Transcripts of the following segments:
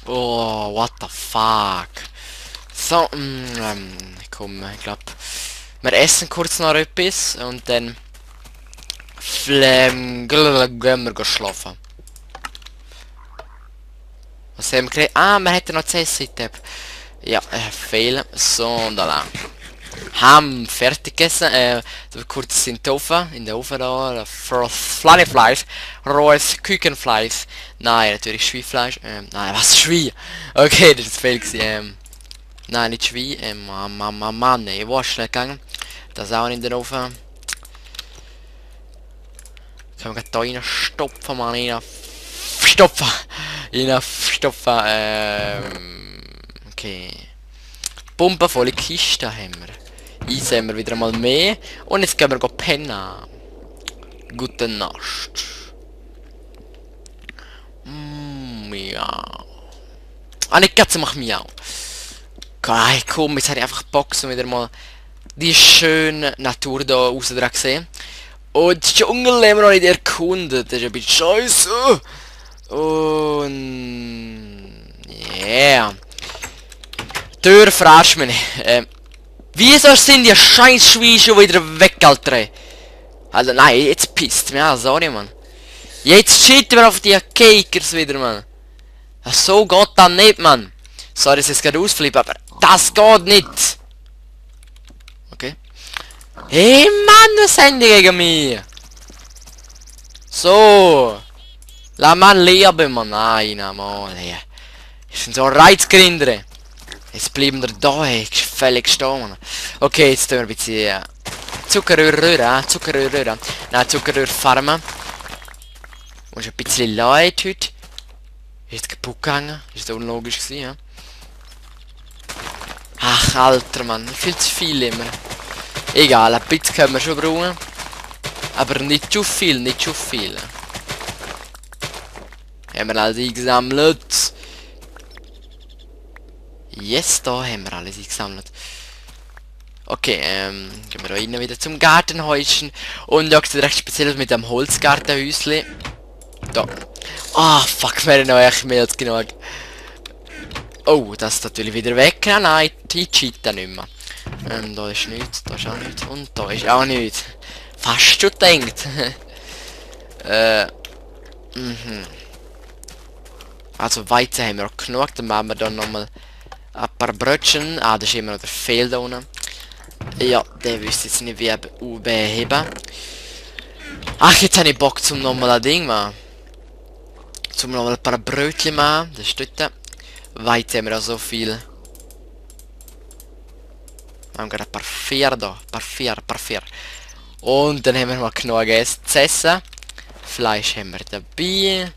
Oh, what the fuck. So, komm, ich glaube, wir essen kurz noch etwas und dann gehen wir schlafen. Was haben wir gekriegt? Ah, wir hätten noch 10 Setup. Ja, fehlen. So, und da. Haben fertig gegessen. So kurz in den Ofen. In den Ofen da. Fleisch. Rohes Kükenfleisch. Nein, natürlich Schweinfleisch. Nein, was? Schwein? Okay, das ist fehl gewesen. Nein, nicht Schwein. Mann, ich war schnell gegangen. Das auch in den Ofen. Können wir da rein stopfen, Mann. Stopfen. Okay. Pumpenvolle Kiste haben wir. Eis haben wir wieder mal mehr. Und jetzt gehen wir pennen. Gute Nacht. Miau. Ah, nicht ganz mach miau. Geil, komm, jetzt habe ich einfach Bock, so wieder mal die schöne Natur da raus dran gesehen. Und das Dschungel haben wir noch nicht erkundet. Das ist ein bisschen scheiße. Und... yeah. Tür fragst mich nicht. Wieso sind die scheiß Schweine schon wieder weg, Alter? Also nein, jetzt pisst mir. Ja, sorry, Mann. Jetzt cheaten wir auf die Cakers wieder, Mann. So geht das nicht, Mann. Sorry, dass ich es gerade ausflippe, aber das geht nicht. Okay. Hey, Mann, was sind die gegen mich? So. Lass mal leben, Mann. Nein, Mann. Ich bin so ein Reizgrinder. Jetzt bleiben wir da, ey. Völlig stehen, Mann. Okay, jetzt tun wir ein bisschen Zuckerrühr. Nein, Zuckerrühr farmen. Und ein bisschen Leid heute. Ist kaputt gegangen. Ist das unlogisch gewesen, ja? Ach, Alter, Mann. Viel zu viel immer. Egal, ein bisschen können wir schon brauchen. Aber nicht zu viel, Haben wir alles eingesammelt. Yes, da haben wir alles eingesammelt. Okay, gehen wir da rein wieder zum Gartenhäuschen. Und ja, recht speziell mit dem Holzgartenhäuschen. Da. Ah, fuck, wir haben noch echt mehr als genug. Oh, das ist natürlich wieder weg. Nein, die cheaten nicht mehr. Da ist nichts, da ist auch nichts. Und da ist auch nichts. Fast schon gedacht. Also Weizen haben wir auch genug. Dann machen wir dann nochmal ein paar Brötchen. Ah, das ist immer noch der Fehl da unten. Ja, der wüsste jetzt nicht wie beheben. Ach, jetzt habe ich Bock zum nochmal ein Ding machen. Zum nochmal ein paar Brötchen machen. Das ist dort. Weizen haben wir auch so viel. Wir haben gerade ein paar vier da. Ein paar vier. Und dann haben wir mal genug zu essen. Fleisch haben wir dabei.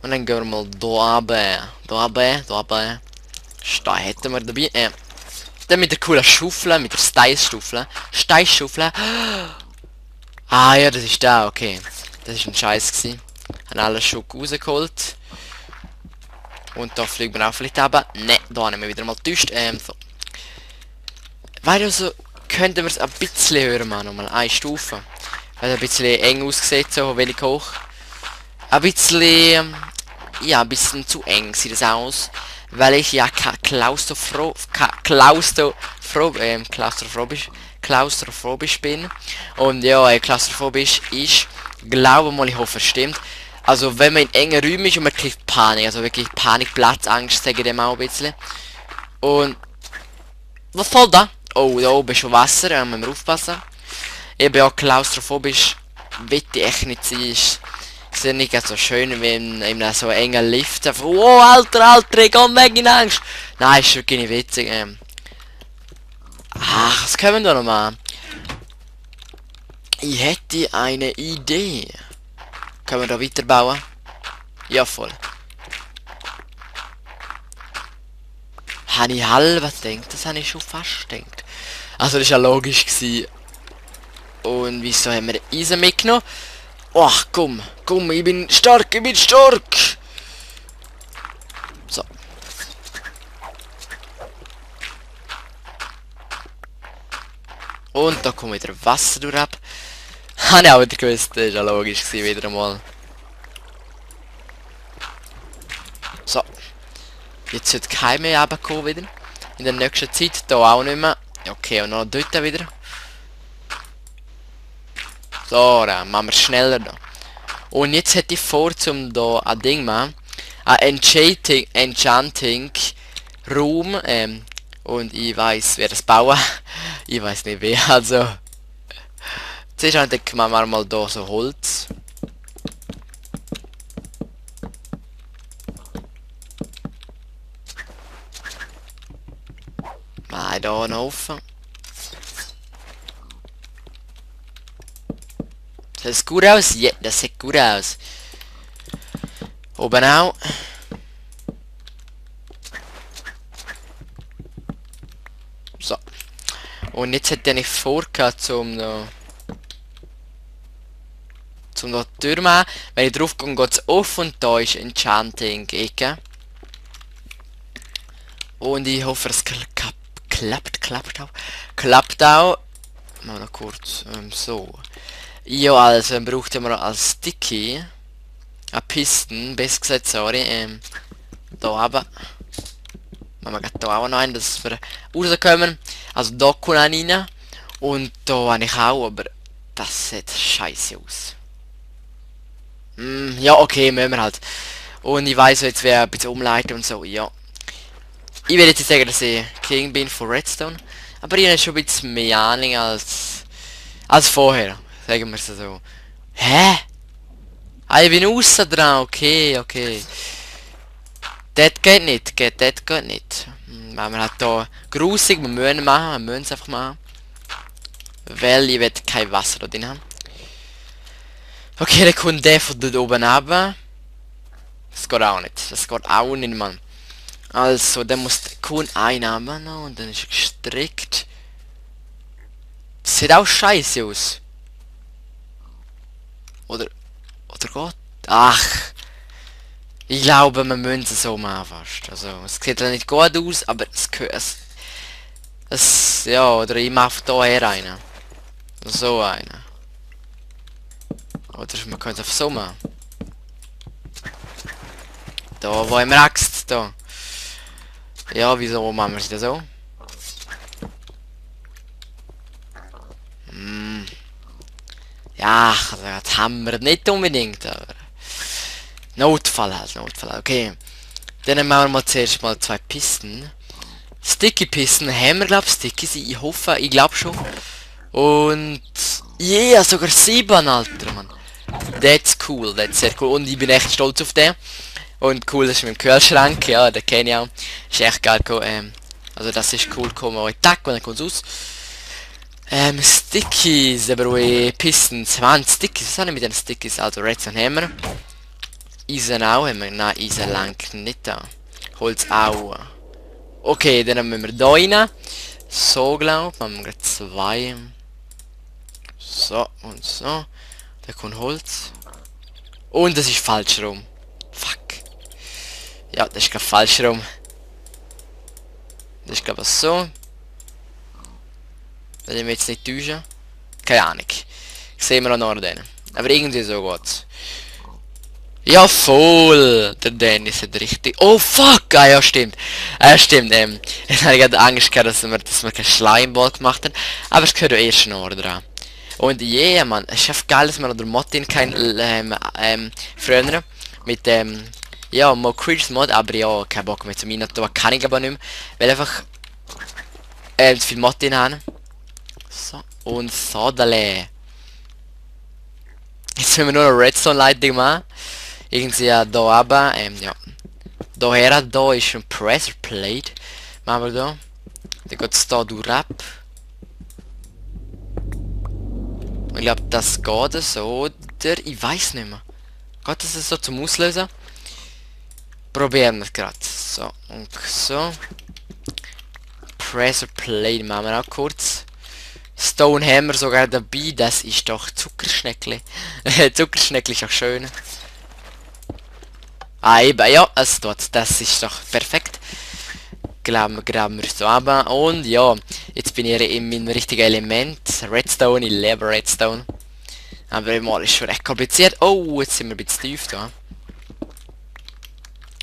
Und dann gehen wir mal da runter. Da hätten wir dabei. Dann mit der coolen Schaufel, mit der Steißschaufel. Ah ja, das ist da, okay. Das ist ein Scheiß gewesen. Haben alles schon rausgeholt. Und da fliegen wir auch vielleicht runter. Ne, da haben wir wieder mal getäuscht. So. Weil also könnten wir es ein bisschen höher machen, nochmal eine Stufe. Weil es ein bisschen eng aussieht, so wenig hoch. Ein bisschen, ja, ein bisschen zu eng sieht es aus. Weil ich ja klaustrophobisch bin. Und ja, klaustrophobisch ist, glaube mal, ich hoffe es stimmt. Also wenn man in engen Räumen ist und man kriegt Panik, also wirklich Panik, Platzangst, sage ich dem auch ein bisschen. Und was voll da? Oh, da oben ist schon Wasser, müssen wir aufpassen. Ich bin auch klaustrophobisch, wette ich echt nicht sein. Ist nicht so schön, wenn in so engen Lift einfach, oh Alter, ich komm weg in Angst. Nein, ist wirklich nicht witzig. Ach, was können wir da noch machen? Ich hätte eine Idee. Können wir da weiterbauen? Ja, voll. Habe ich halb gedacht? Das habe ich schon fast gedacht. Also das war ja logisch gewesen. Und wieso haben wir Eisen mitgenommen? Ach komm, ich bin stark. So. Und da kommt wieder Wasser durch ab. Habe ich auch wieder gewusst, das ist ja logisch gewesen, wieder einmal. So. Jetzt sollte kein mehr runterkommen wieder. In der nächsten Zeit, da auch nicht mehr. Okay, und noch dort wieder. So, dann machen wir schneller da. Und jetzt hätte ich vor, zum da ein Ding machen. Ein Enchanting Room. Und ich weiß, wer das bauen. Ich weiß nicht wer, also. Zuerst machen wir mal da so Holz. Nein, da noch offen. Sieht das gut aus? Ja, das sieht gut aus. Oben auch. So. Und jetzt hätte ich vorgehabt, zum noch die Tür machen. Wenn ich drauf gehe, geht es auf und da ist Enchanting-Ecke. Und ich hoffe, es klappt auch. Klappt auch. Mal noch kurz, so. Ja, also dann braucht man als Sticky eine Pisten, besser gesagt, sorry, da aber. Machen wir da auch noch ein, dass wir rauskommen. Also da kommt einer rein. Und da habe ich auch, aber das sieht scheiße aus. Ja, okay, müssen wir halt. Und ich weiß jetzt, wer ein bisschen umleiten und so, ja. Ich will jetzt nicht sagen, dass ich King bin von Redstone. Aber ich habe schon ein bisschen mehr Ahnung als vorher. Sagen wir es so. Hä? Ah, ich bin aussen dran, okay. Das geht nicht, das geht nicht. Wenn wir halt da grusig, wir müssen es einfach machen. Weil ich will kein Wasser da drin haben. Okay, dann kommt der von dort oben runter. Das geht auch nicht, Mann. Also, dann muss der Kuhn einnehmen noch und dann ist er gestrickt. Das sieht auch scheiße aus. Oder Gott. Ach. Ich glaube, wir müssen es so machen fast. Also, es sieht ja nicht gut aus, aber ja, oder ich mache da her einen. So einen. Oder man könnte es auf so machen. Da, wo haben wir Axt? Da. Ja, wieso machen wir es denn so? Ja, also das haben wir nicht unbedingt, aber... Notfall, okay. Dann machen wir mal zuerst mal 2 Pisten. Sticky Pisten haben wir, glaube ich, Sticky, ich hoffe, ich glaube schon. Und... Yeah, sogar 7, Alter, Mann. That's cool, that's sehr cool. Und ich bin echt stolz auf den. Und cool, das ist mit dem Kühlschrank, ja, den kenne ich auch. Ist echt geil, also das ist cool, kommen wir Tag und dann kommt es aus. Stickies, aber auch Pisten, 20 Stickies, was habe ich mit den Stickies? Also Redstone haben wir. Eisen auch haben wir, nein, Eisen lang nicht da. Holz auch. Okay, dann müssen wir da rein. So, glaube ich, machen wir gleich 2. So, und so. Da kommt Holz. Und das ist falsch rum. Fuck. Ja, das ist gerade falsch rum. Das ist glaube ich so. Wenn ich mich jetzt nicht täusche. Keine Ahnung. Sehen wir auch noch den. Aber irgendwie so geht's. Ja, voll! Der Dennis hat richtig... Oh, fuck! Ah, ja, stimmt. Stimmt, ich hatte gerade Angst gehabt, dass wir keinen Schleimball gemacht haben. Aber es gehört ja erst noch dran. Und yeah, man, es ist einfach geil, dass wir der Mod-In früher mit ja, Mo Creatures Mod, aber ja, kein Bock mehr zu meinen, da kann ich aber nicht mehr, weil einfach zu viel Mod-In haben. So, und Sodale. Jetzt müssen wir nur eine Redstone-Leitung machen. Irgendwie ja, da aber, ja. Daher, da ist ein Pressure Plate. Machen wir da. Dann geht es da durch ab. Ich glaube, das geht so, oder? Ich weiß nicht mehr. Geht das so zum Auslösen? Probieren wir es gerade. So, und so. Pressure Plate machen wir auch kurz. Stone haben wir sogar dabei. Das ist doch Zuckerschneckli. Zuckerschneckli ist doch schön. Ah, eben, ja, es tut. Das ist doch perfekt. Graben wir so runter. Und ja, jetzt bin ich in meinem richtigen Element. nice. Redstone, ich liebe Redstone. Aber mal ist schon recht kompliziert. Oh, jetzt sind wir ein bisschen tief da.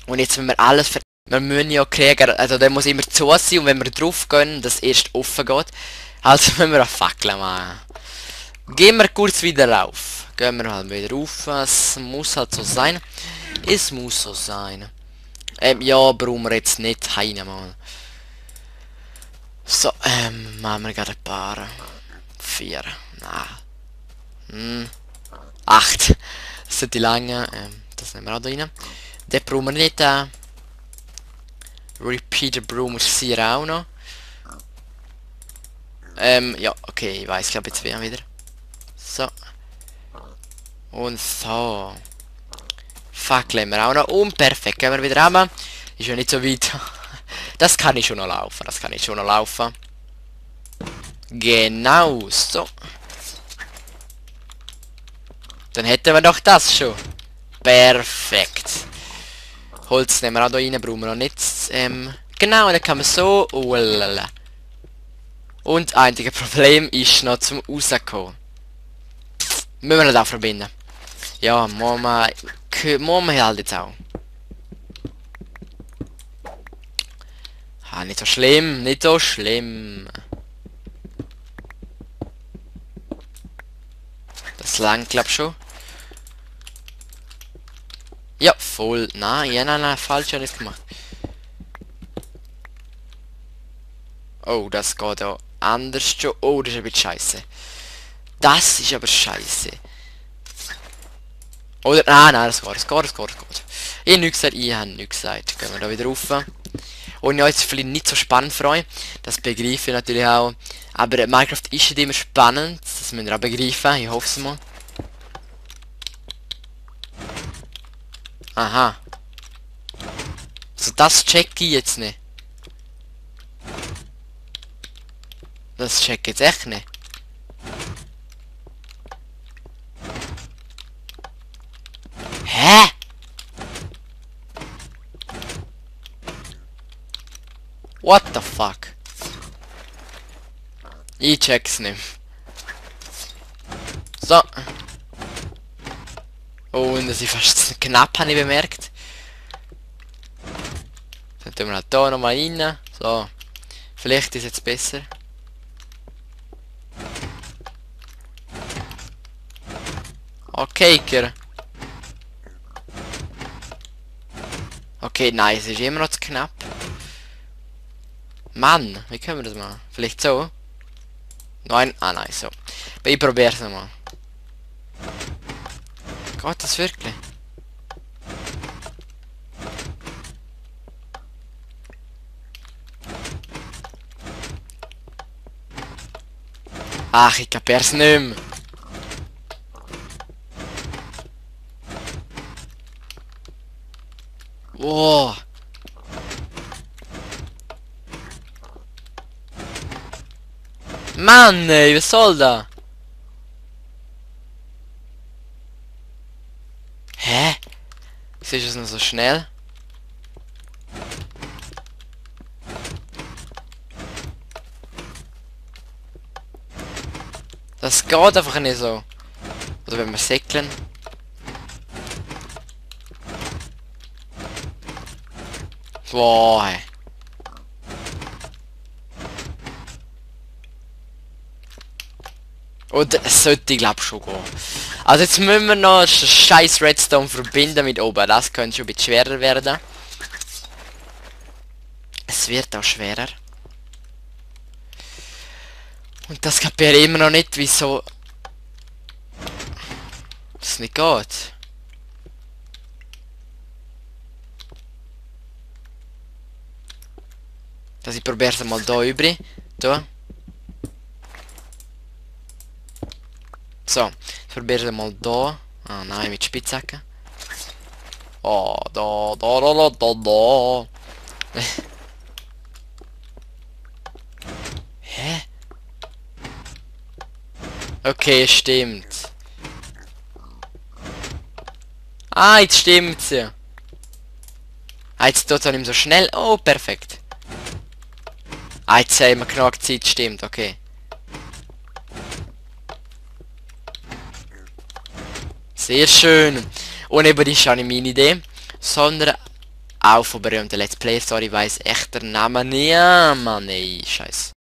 Und jetzt wenn wir alles wir müssen ja kriegen, also der muss immer zu sein und wenn wir drauf gehen, dass erst offen geht. Also müssen wir eine Fackel machen. Gehen wir kurz wieder rauf. Gehen wir halt wieder rauf. Es muss halt so sein. Es muss so sein. Ja, brauchen wir jetzt nicht heim mal. So, machen wir gerade ein paar. 4. Na. 8. Das sind die lange. Das nehmen wir auch da rein. Den brauchen wir nicht. Repeater brauchen wir hier auch noch. Ja, okay, ich weiß, glaube jetzt wieder. So. Und so. Fackeln wir auch noch. Und perfekt, gehen wir wieder runter. Ist ja nicht so weit. Das kann ich schon noch laufen. Das kann ich schon noch laufen. Genau so. Dann hätten wir doch das schon. Perfekt. Holz nehmen wir auch da rein, brauchen wir noch nicht. Genau, dann kann man so. Oh, lala. Und einzige Problem ist noch zum rauskommen. Müssen wir nicht auch verbinden. Ja, Mama halt jetzt auch. Nicht so schlimm, nicht so schlimm. Das langt, glaub schon. Ja, voll. Nein, ja, nein, falsch, habe ich gemacht. Oh, das geht ja anders schon. Oh, das ist ein bisschen scheiße. Das ist aber scheiße. Oder, nein, das geht. Ich habe nichts gesagt, ich habe nichts gesagt. Gehen wir da wieder rauf. Und ja, jetzt vielleicht nicht so spannend für euch. Das begreife ich natürlich auch. Aber Minecraft ist nicht immer spannend. Das müsst ihr auch begreifen. Ich hoffe es mal. Aha. So, das check ich jetzt nicht. Das check ich jetzt echt nicht. Hä? What the fuck? Ich check's nicht. So. Oh, und das ist fast knapp, habe ich bemerkt. Dann tun wir halt hier nochmal rein. So. Vielleicht ist es jetzt besser. Okay, Kerl. Okay, nice, es ist immer noch zu knapp. Mann, wie können wir das machen? Vielleicht so? Nein, nein, so. Aber ich probier's nochmal. Geht das wirklich? Ach, ich kapier's nicht mehr. Wow. Mann, ey, was soll da? Hä? Wieso ist es noch so schnell? Das geht einfach nicht so. Oder wenn wir säckeln. Boah, hey. Und es sollte, ich glaube, schon gehen. Also jetzt müssen wir noch scheiß Redstone verbinden mit oben. Das könnte schon ein bisschen schwerer werden. Es wird auch schwerer. Und das kapiere ich immer noch nicht, wieso es nicht geht. Dass ich probiere es mal da übrig. Da. So, ich probiere es mal da. Ah nein, mit Spitzhacke. Oh, da. Hä? Okay, stimmt. Ah, jetzt stimmt's ja. Ah, jetzt tut es nicht so schnell. Oh, perfekt. Ah, jetzt haben wir genug Zeit, stimmt, okay. Sehr schön. Und eben die ist ja nicht meine Idee, sondern auch von berühmten Let's Player. Sorry, ich weiss echt der Name nicht. Mann, ey, scheiße.